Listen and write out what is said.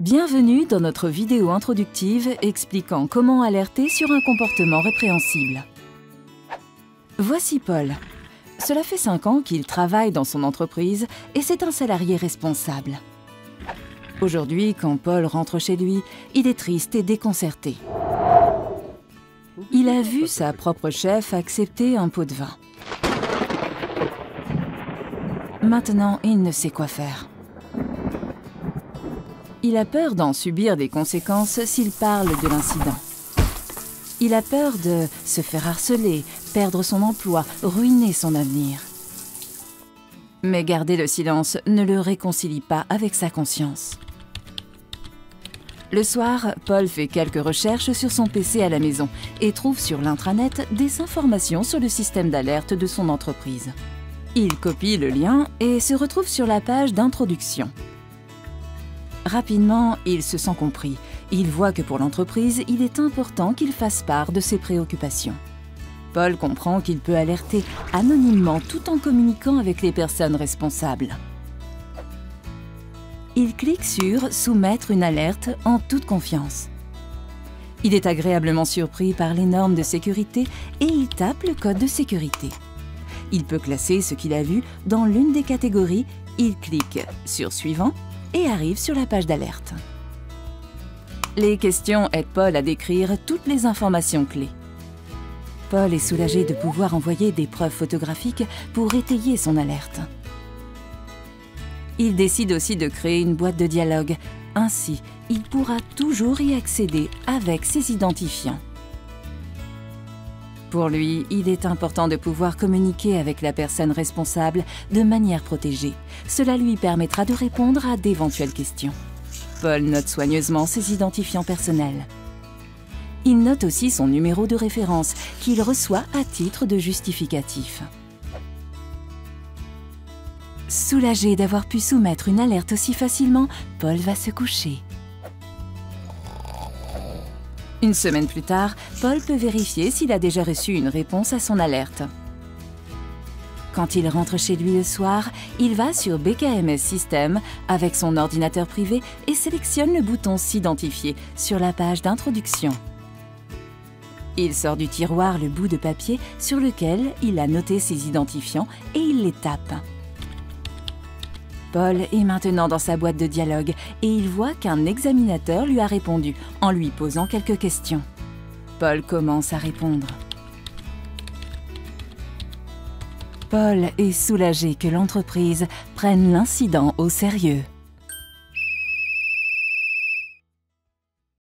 Bienvenue dans notre vidéo introductive expliquant comment alerter sur un comportement répréhensible. Voici Paul. Cela fait 5 ans qu'il travaille dans son entreprise et c'est un salarié responsable. Aujourd'hui, quand Paul rentre chez lui, il est triste et déconcerté. Il a vu sa propre chef accepter un pot de vin. Maintenant, il ne sait quoi faire. Il a peur d'en subir des conséquences s'il parle de l'incident. Il a peur de se faire harceler, perdre son emploi, ruiner son avenir. Mais garder le silence ne le réconcilie pas avec sa conscience. Le soir, Paul fait quelques recherches sur son PC à la maison et trouve sur l'intranet des informations sur le système d'alerte de son entreprise. Il copie le lien et se retrouve sur la page d'introduction. Rapidement, il se sent compris. Il voit que pour l'entreprise, il est important qu'il fasse part de ses préoccupations. Paul comprend qu'il peut alerter anonymement tout en communiquant avec les personnes responsables. Il clique sur « Soumettre une alerte » en toute confiance. Il est agréablement surpris par les normes de sécurité et il tape le code de sécurité. Il peut classer ce qu'il a vu dans l'une des catégories. Il clique sur « Suivant » et arrive sur la page d'alerte. Les questions aident Paul à décrire toutes les informations clés. Paul est soulagé de pouvoir envoyer des preuves photographiques pour étayer son alerte. Il décide aussi de créer une boîte de dialogue. Ainsi, il pourra toujours y accéder avec ses identifiants. Pour lui, il est important de pouvoir communiquer avec la personne responsable de manière protégée. Cela lui permettra de répondre à d'éventuelles questions. Paul note soigneusement ses identifiants personnels. Il note aussi son numéro de référence qu'il reçoit à titre de justificatif. Soulagé d'avoir pu soumettre une alerte aussi facilement, Paul va se coucher. Une semaine plus tard, Paul peut vérifier s'il a déjà reçu une réponse à son alerte. Quand il rentre chez lui le soir, il va sur BKMS System avec son ordinateur privé et sélectionne le bouton « S'identifier » sur la page d'introduction. Il sort du tiroir le bout de papier sur lequel il a noté ses identifiants et il les tape. Paul est maintenant dans sa boîte de dialogue et il voit qu'un examinateur lui a répondu en lui posant quelques questions. Paul commence à répondre. Paul est soulagé que l'entreprise prenne l'incident au sérieux.